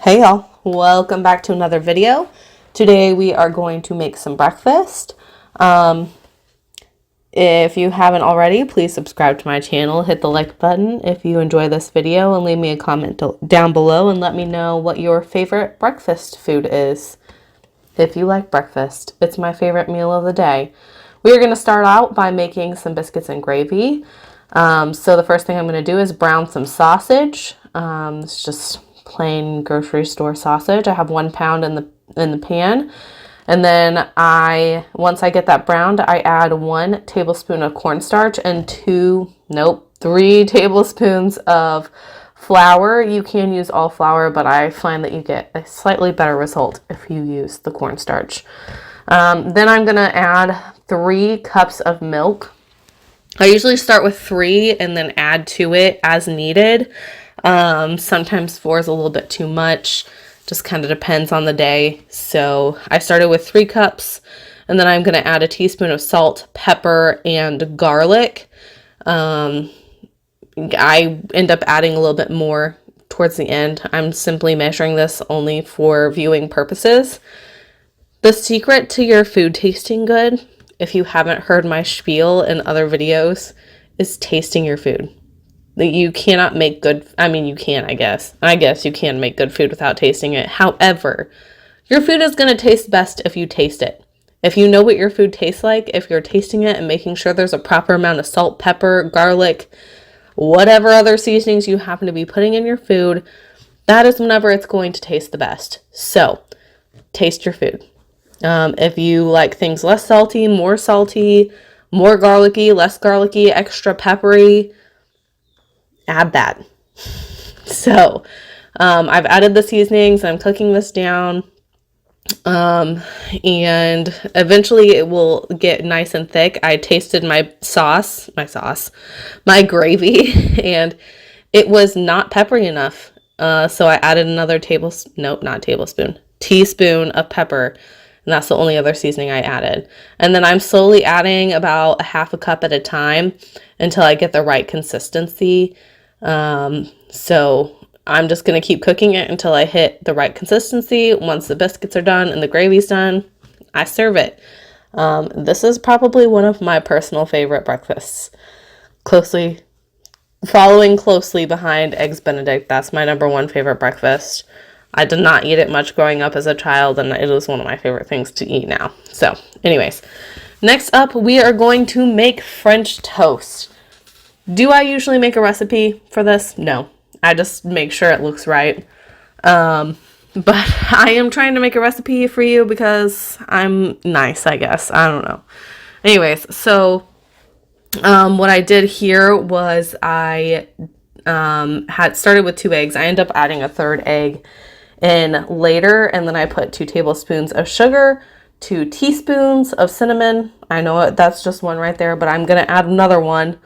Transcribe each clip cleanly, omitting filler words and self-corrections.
Hey y'all, welcome back to another video. Today we are going to make some breakfast. If you haven't already, please subscribe to my channel, hit the like button if you enjoy this video, and leave me a comment down below and let me know what your favorite breakfast food is. If you like breakfast, it's my favorite meal of the day. We are going to start out by making some biscuits and gravy. So the first thing I'm going to do is brown some sausage. It's just plain grocery store sausage. I have 1 pound in the pan. And then once I get that browned, I add 1 tablespoon of cornstarch and 3 tablespoons of flour. You can use all flour, but I find that you get a slightly better result if you use the cornstarch. Then I'm going to add 3 cups of milk. I usually start with 3 and then add to it as needed. Sometimes 4 is a little bit too much. Just kind of depends on the day. So I started with 3 cups, and then I'm going to add a teaspoon of salt, pepper, and garlic. I end up adding a little bit more towards the end. I'm simply measuring this only for viewing purposes. The secret to your food tasting good, if you haven't heard my spiel in other videos, is tasting your food. You cannot make good, you can, I guess. I guess you can make good food without tasting it. However, your food is going to taste best if you taste it. If you know what your food tastes like, if you're tasting it and making sure there's a proper amount of salt, pepper, garlic, whatever other seasonings you happen to be putting in your food, that is whenever it's going to taste the best. So, taste your food. If you like things less salty, more garlicky, less garlicky, extra peppery, add that. So I've added the seasonings. I'm cooking this down, and eventually it will get nice and thick. I tasted my gravy, and it was not peppery enough. So I added another teaspoon of pepper, and that's the only other seasoning I added. And then I'm slowly adding about a half a cup at a time until I get the right consistency. So I'm just going to keep cooking it until I hit the right consistency. Once the biscuits are done and the gravy's done, I serve it. This is probably one of my personal favorite breakfasts. Following closely behind Eggs Benedict. That's my #1 favorite breakfast. I did not eat it much growing up as a child, and it is one of my favorite things to eat now. So, anyways, next up, we are going to make French toast. Do I usually make a recipe for this? No. I just make sure it looks right. But I am trying to make a recipe for you because I'm nice, I guess. I don't know. Anyways, so what I did here was I had started with 2 eggs. I ended up adding a 3rd egg in later, and then I put 2 tablespoons of sugar, 2 teaspoons of cinnamon. I know that's just 1 right there, but I'm going to add another 1.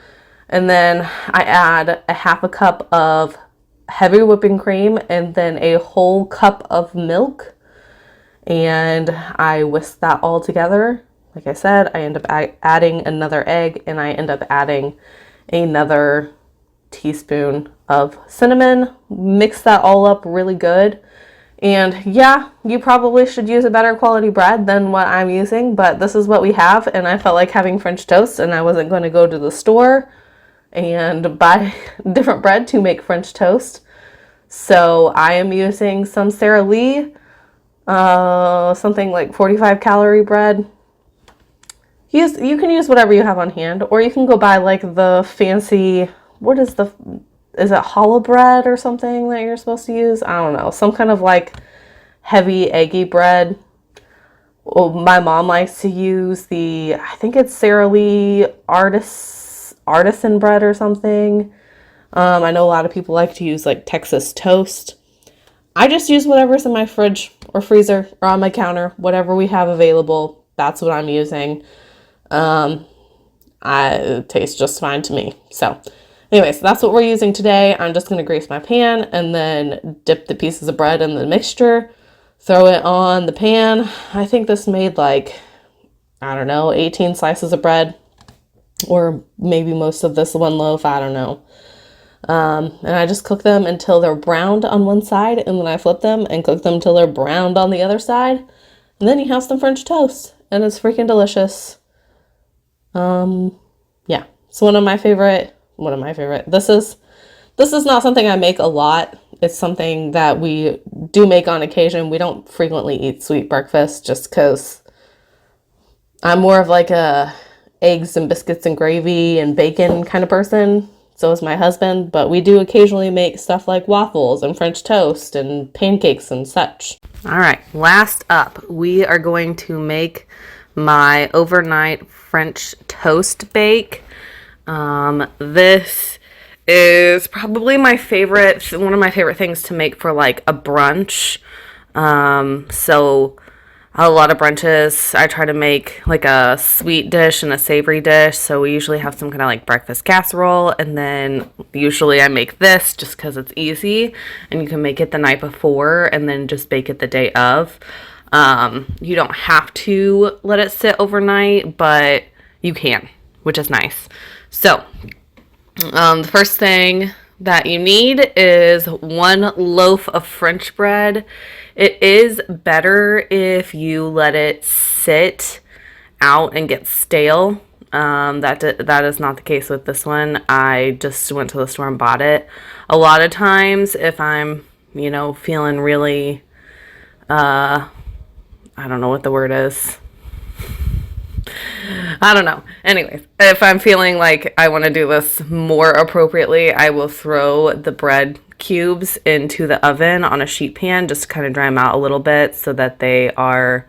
And then I add a half a cup of heavy whipping cream and then a whole cup of milk. And I whisk that all together. Like I said, I end up adding another egg, and I end up adding another teaspoon of cinnamon. Mix that all up really good. And yeah, you probably should use a better quality bread than what I'm using, but this is what we have, and I felt like having French toast, and I wasn't going to go to the store and buy different bread to make French toast. So I am using some Sara Lee, something like 45 calorie bread. You can use whatever you have on hand, or you can go buy like the fancy, is it challah bread or something that you're supposed to use? I don't know. Some kind of like heavy eggy bread. Well, my mom likes to use I think it's Sara Lee artisan bread or something. I know a lot of people like to use like Texas toast. I just use whatever's in my fridge or freezer or on my counter, whatever we have available. That's what I'm using. It tastes just fine to me. So anyways, that's what we're using today. I'm just going to grease my pan and then dip the pieces of bread in the mixture, throw it on the pan. I think this made 18 slices of bread, or maybe most of this 1 loaf, I don't know. And I just cook them until they're browned on one side, and then I flip them and cook them until they're browned on the other side. And then you have some French toast, and it's freaking delicious. Yeah, it's one of my favorite. This is not something I make a lot. It's something that we do make on occasion. We don't frequently eat sweet breakfast just because I'm more of like a eggs and biscuits and gravy and bacon kind of person. So is my husband, but we do occasionally make stuff like waffles and French toast and pancakes and such. All right, last up, we are going to make my overnight French toast bake. This is probably one of my favorite things to make for like a brunch. So a lot of brunches, I try to make like a sweet dish and a savory dish. So we usually have some kind of like breakfast casserole, and then usually I make this just because it's easy and you can make it the night before and then just bake it the day of. You don't have to let it sit overnight, but you can, which is nice. So the first thing that you need is 1 loaf of French bread. It is better if you let it sit out and get stale. That is not the case with this one. I just went to the store and bought it. A lot of times if I'm, feeling really, I don't know what the word is. I don't know. Anyways, if I'm feeling like I want to do this more appropriately, I will throw the bread cubes into the oven on a sheet pan, just to kind of dry them out a little bit so that they are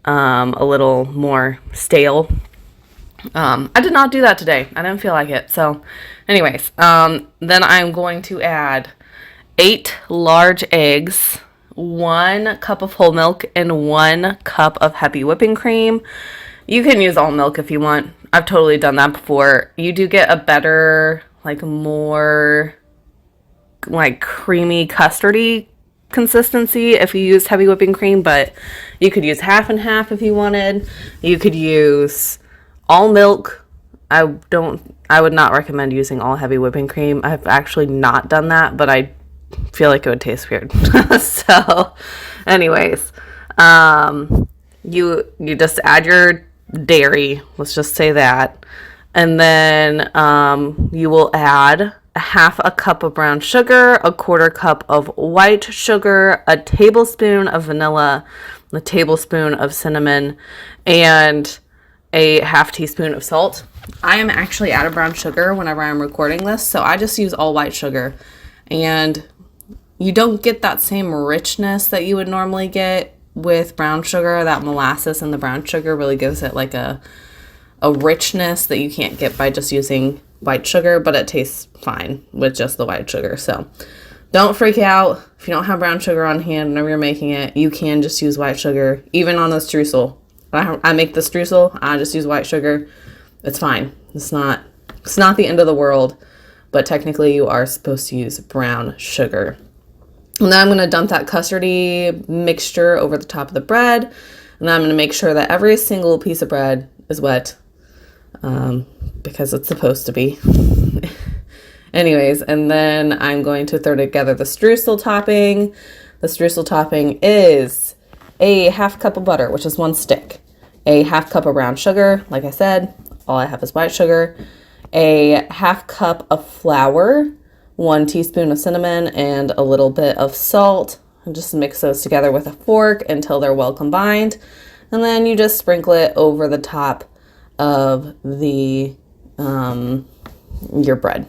a little more stale. I did not do that today. I didn't feel like it. So anyways, then I'm going to add 8 large eggs, 1 cup of whole milk, and 1 cup of heavy whipping cream. You can use all milk if you want. I've totally done that before. You do get a better, more creamy custardy consistency if you use heavy whipping cream, but you could use half and half if you wanted. You could use all milk. I would not recommend using all heavy whipping cream. I've actually not done that, but I feel like it would taste weird. So anyways, you just add your dairy, let's just say that, and then you will add a half a cup of brown sugar, a quarter cup of white sugar, a tablespoon of vanilla, a tablespoon of cinnamon, and a half teaspoon of salt. I am actually out of brown sugar whenever I'm recording this, so I just use all white sugar, and you don't get that same richness that you would normally get with brown sugar. That molasses in the brown sugar really gives it like a richness that you can't get by just using white sugar, but it tastes fine with just the white sugar. So don't freak out if you don't have brown sugar on hand whenever you're making it. You can just use white sugar, even on the streusel. I make the streusel, I just use white sugar. It's fine. It's not the end of the world, but technically you are supposed to use brown sugar. And then I'm going to dump that custardy mixture over the top of the bread. And then I'm going to make sure that every single piece of bread is wet, because it's supposed to be. Anyways, and then I'm going to throw together the streusel topping. The streusel topping is a half cup of butter, which is 1 stick, a half cup of brown sugar. Like I said, all I have is white sugar, a half cup of flour, 1 teaspoon of cinnamon, and a little bit of salt. And just mix those together with a fork until they're well combined. And then you just sprinkle it over the top of the your bread.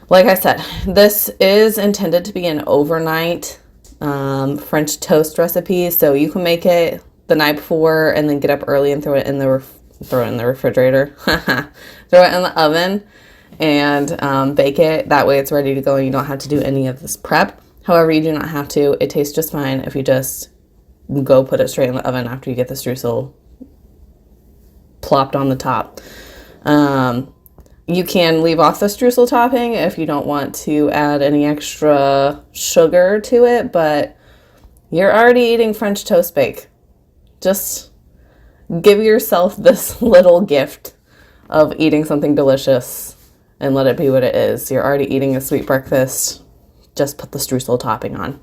Like I said, this is intended to be an overnight French toast recipe, so you can make it the night before and then get up early and throw it in the refrigerator. Throw it in the oven and bake it. That way it's ready to go and you don't have to do any of this prep. However, you do not have to. It tastes just fine if you just go put it straight in the oven after you get the streusel plopped on the top. You can leave off the streusel topping if you don't want to add any extra sugar to it, but you're already eating French toast bake. Just give yourself this little gift of eating something delicious and let it be what it is. You're already eating a sweet breakfast. Just put the streusel topping on.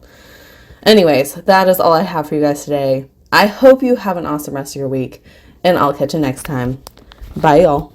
Anyways, that is all I have for you guys today. I hope you have an awesome rest of your week, and I'll catch you next time. Bye, y'all.